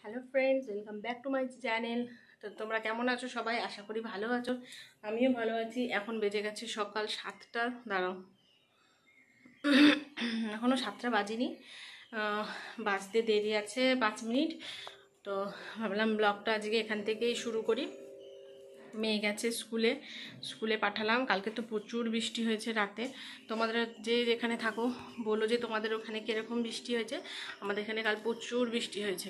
Hello friends, welcome back to my channel. তো তোমরা কেমন আছো সবাই? আশা করি ভালো আছো। আমিও ভালো আছি। এখন বেজে গেছে সকাল 7টা। দাঁড়াও, এখনও 7টা বাজিনি, বাজতে দেরি আছে 5 মিনিট। তো ভাবলাম ব্লগটা আজকে এখান থেকেই শুরু করি। মেয়ে গেছে স্কুলে পাঠালাম। কালকে তো প্রচুর বৃষ্টি হয়েছে রাতে। তোমাদের যে যেখানে থাকো বলো যে তোমাদের ওখানে কীরকম বৃষ্টি হয়েছে। আমাদের এখানে কাল প্রচুর বৃষ্টি হয়েছে।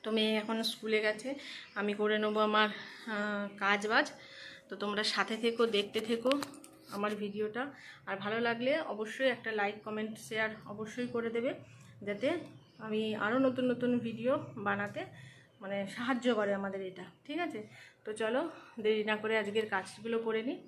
তো মেয়ে এখন স্কুলে গেছে, আমি করে নেবো আমার কাজ বাজ। তো তোমরা সাথে থেকো, দেখতে থেকো আমার ভিডিওটা। আর ভালো লাগলে অবশ্যই একটা লাইক, কমেন্ট, শেয়ার অবশ্যই করে দেবে, যাতে আমি আরও নতুন নতুন ভিডিও বানাতে মানে সাহায্য করে আমাদের এটা। ঠিক আছে? তো চলো দেরি না করে আজকের কাজগুলো করে নিই।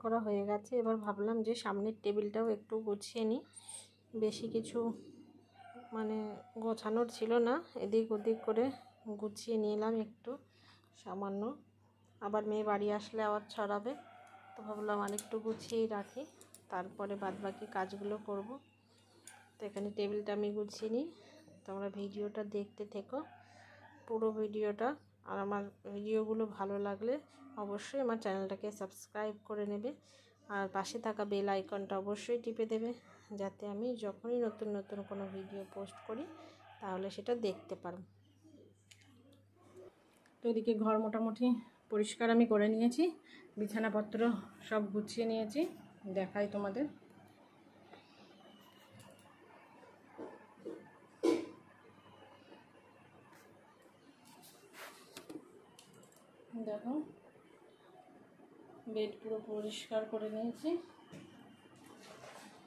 করা হয়ে গেছে। এবার ভাবলাম যে সামনের টেবিলটাও একটু গুছিয়ে নিই। বেশি কিছু মানে গোছানোর ছিল না, এদিক ওদিক করে গুছিয়ে নিলাম একটু সামান্য। আবার মেয়ে বাড়ি আসলে আবার ছড়াবে, তো ভাবলাম আরেকটু গুছিয়েই রাখি, তারপরে বাদবাকি কাজগুলো করব। তো এখানে টেবিলটা আমি গুছিয়ে নিই। তোমরা ভিডিওটা দেখতে থেকো, পুরো ভিডিওটা আর আমার ভিডিওগুলো ভালো লাগলে অবশ্যই আমার চ্যানেলটাকে সাবস্ক্রাইব করে নেবে, আর পাশে থাকা বেল আইকনটা অবশ্যই টিপে দেবে, যাতে আমি যখনই নতুন নতুন কোনো ভিডিও পোস্ট করি তাহলে সেটা দেখতে পারো। তো এদিকে ঘর মোটামুটি পরিষ্কার আমি করে নিয়েছি, বিছানাপত্র সব গুছিয়ে নিয়েছি, দেখাই তোমাদের। দেখো বেড পুরো পরিষ্কার করে নিয়েছি,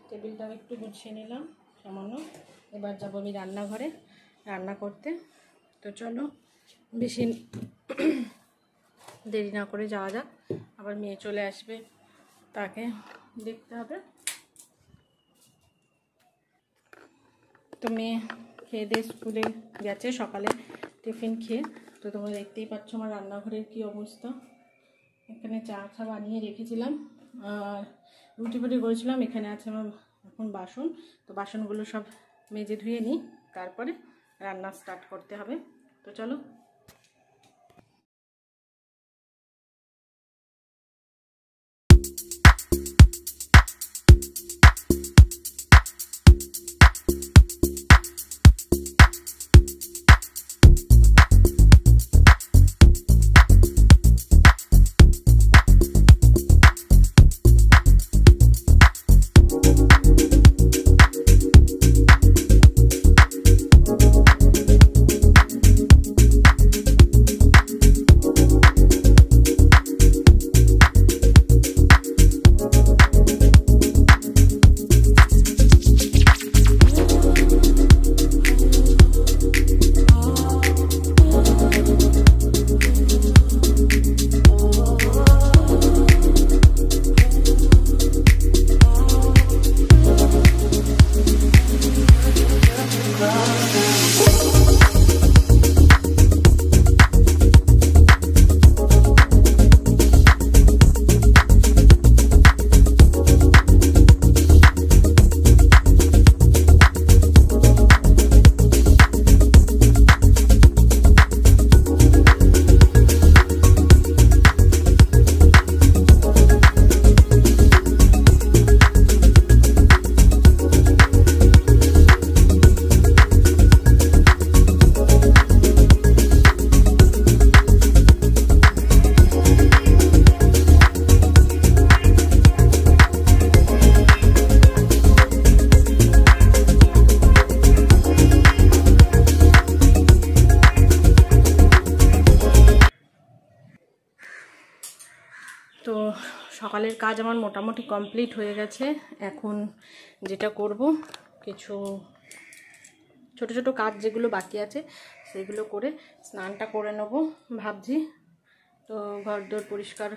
টেবিলটাও একটু গুছিয়ে নিলাম সামান্য। এবার যাবো আমি রান্নাঘরে রান্না করতে। তো চলো বেশি দেরি না করে যাওয়া যাক, আবার মেয়ে চলে আসবে, তাকে দেখতে হবে। তো মেয়ে খেয়ে দিয়ে স্কুলে গেছে সকালে টিফিন খেয়ে। তো তোমরা দেখতেই পাচ্ছ আমার রান্নাঘরের কী অবস্থা। এখানে চা বানিয়ে রেখেছিলাম আর রুটি ফুটি করেছিলাম। এখানে আছে আমার এখন বাসন, তো বাসনগুলো সব মেজে ধুয়ে নিই, তারপরে রান্না স্টার্ট করতে হবে। তো চলো। তো সকালের কাজ আমার মোটামুটি কমপ্লিট হয়ে গেছে। এখন যেটা করব, কিছু ছোট ছোট কাজ যেগুলো বাকি আছে সেগুলো করে স্নানটা করে নেব ভাবছি। তো ঘরদোর পরিষ্কার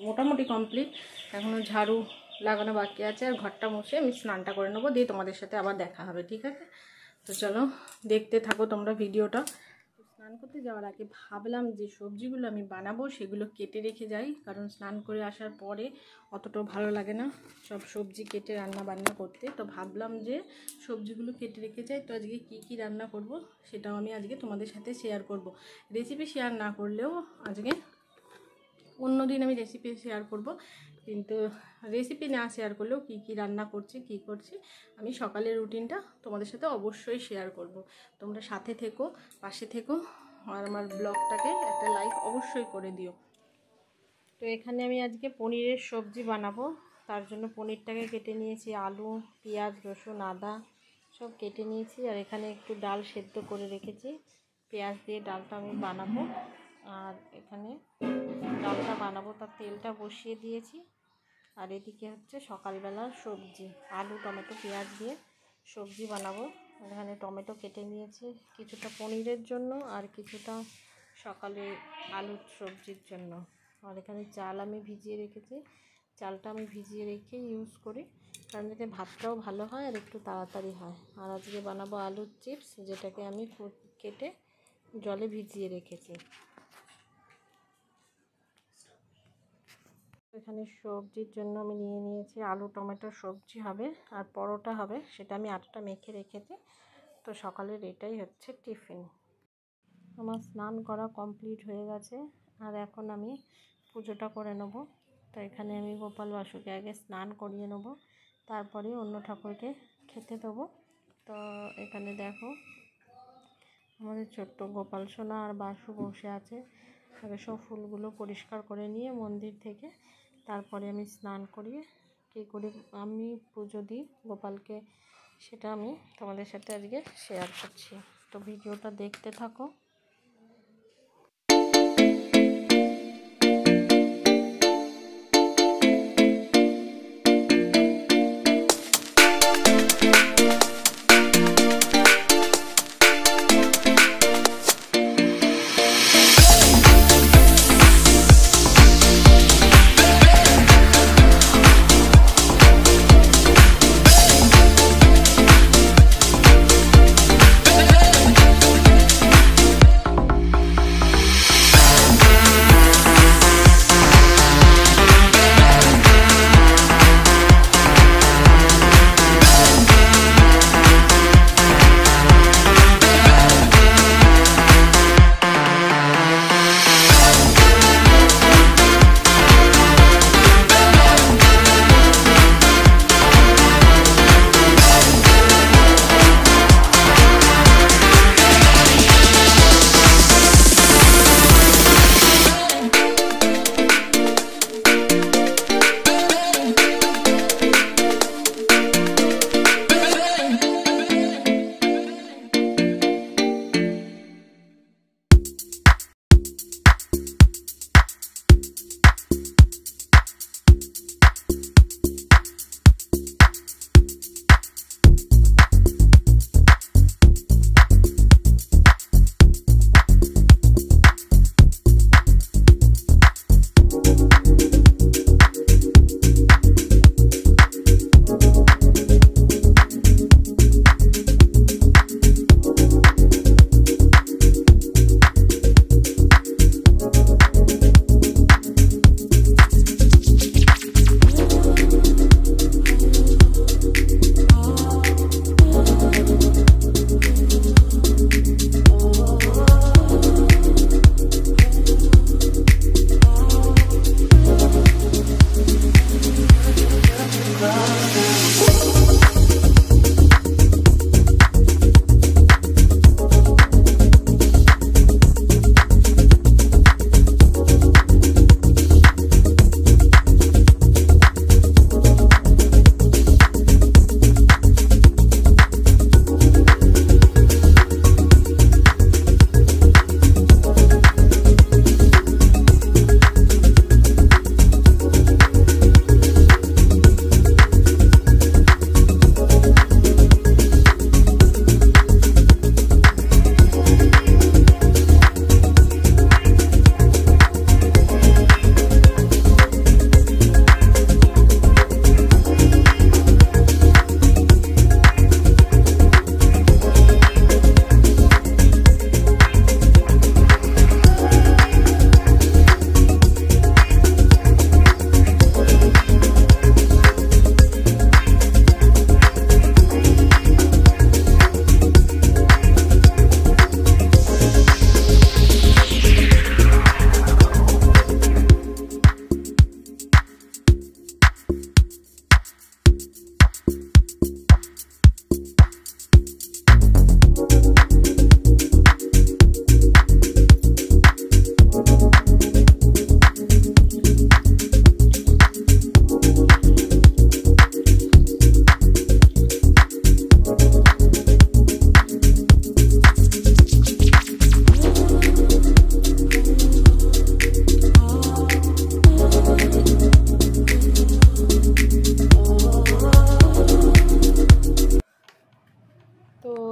মোটামুটি কমপ্লিট, এখনও ঝাড়ু লাগানো বাকি আছে, আর ঘরটা মুছে আমি স্নানটা করে নেবো, দিয়ে তোমাদের সাথে আবার দেখা হবে, ঠিক আছে? তো চলো দেখতে থাকো তোমরা ভিডিওটা। স্নান করতে যাওয়ার আগে ভাবলাম যে সবজিগুলো আমি বানাবো সেগুলো কেটে রেখে যাই, কারণ স্নান করে আসার পরে অতটাও ভালো লাগে না সব সবজি কেটে রান্না বান্না করতে। তো ভাবলাম যে সবজিগুলো কেটে রেখে যাই। তো আজকে কি রান্না করব সেটাও আমি আজকে তোমাদের সাথে শেয়ার করব। রেসিপি শেয়ার না করলেও আজকে অন্য দিন আমি রেসিপি শেয়ার করব, কিন্তু রেসিপি না শেয়ার করলেও কি রান্না করছি আমি সকালের রুটিনটা তোমাদের সাথে অবশ্যই শেয়ার করব। তোমরা সাথে থেকো, পাশে থেকো, আর আমার ব্লগটাকে একটা লাইক অবশ্যই করে দিও। তো এখানে আমি আজকে পনিরের সবজি বানাবো, তার জন্য পনিরটাকে কেটে নিয়েছি, আলু, পেঁয়াজ, রসুন, আদা সব কেটে নিয়েছি, আর এখানে একটু ডাল সেদ্ধ করে রেখেছি। পেঁয়াজ দিয়ে ডালটা আমি বানাবো, আর এখানে ডালটা বানাবো তার তেলটা বসিয়ে দিয়েছি। আর এদিকে হচ্ছে সকালবেলার সবজি, আলু, টমেটো, পেঁয়াজ দিয়ে সবজি বানাবো। এখানে টমেটো কেটে নিয়েছি কিছুটা পনিরের জন্য, আর কিছুটা সকালে আলুর সবজির জন্য। আর এখানে চাল আমি ভিজিয়ে রেখেছি, চালটা আমি ভিজিয়ে রেখে ইউজ করি, কারণ এতে ভাতটাও ভালো হয় আর একটু তাড়াতাড়ি হয়। আর আজকে বানাবো আলুর চিপস, যেটাকে আমি কেটে জলে ভিজিয়ে রেখেছি। এখানে সবজির জন্য আমি নিয়ে নিয়েছি আলু টমেটোর সবজি হবে, আর পরোটা হবে, সেটা আমি আটাটা মেখে রেখেছি। তো সকালের এটাই হচ্ছে টিফিন। আমার স্নান করা কমপ্লিট হয়ে গেছে, আর এখন আমি পুজোটা করে নেব। তো এখানে আমি গোপাল বাসুকে আগে স্নান করিয়ে নেব, তারপরে অন্য ঠাকুরকে খেতে দেবো। তো এখানে দেখো আমাদের ছোট্ট গোপাল সোনা আর বাসু বসে আছে। আগে সব ফুলগুলো পরিষ্কার করে নিয়ে মন্দির থেকে তারপরে আমি স্নান করিয়ে কী করে আমি পুজো দিই গোপালকে, সেটা আমি তোমাদের সাথে আজকে শেয়ার করছি। তো ভিডিওটা দেখতে থাকো।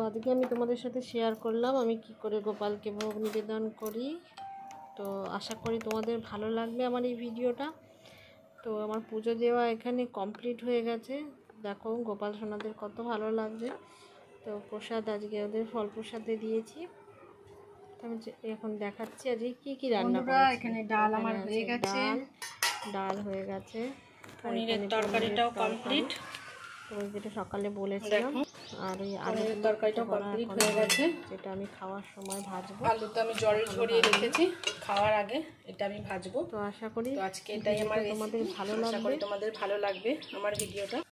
আজকে আমি তোমাদের সাথে শেয়ার করলাম আমি কি করে গোপালকে ভোগ নিবেদন করি। তো আশা করি তোমাদের ভালো লাগবে আমার এই ভিডিওটা। তো আমার পুজো দেওয়া এখানে কমপ্লিট হয়ে গেছে। দেখো গোপাল সোনাদের কত ভালো লাগছে। তো প্রসাদ আজকে ওদের ফল প্রসাদে দিয়েছি। আমি এখন দেখাচ্ছি আজকে কি কি রান্না করেছি। এখানে ডাল আমার হয়ে গেছে, ডাল হয়ে গেছে, পনিরের তরকারিটাও কমপ্লিট। তো ওই যেটা সকালে বলেছিলাম। আর ওই আলুর তরকারিটা কমপ্লিট হয়ে গেছে, যেটা আমি খাওয়ার সময় ভাজবো। আলুটা আমি জল ঝরিয়ে রেখেছি, খাওয়ার আগে এটা আমি ভাজবো। তো আশা করি তো আজকে এটাই আমার তোমাদের ভালো লাগবে। আশা করি তোমাদের ভালো লাগবে আমার ভিডিওটা।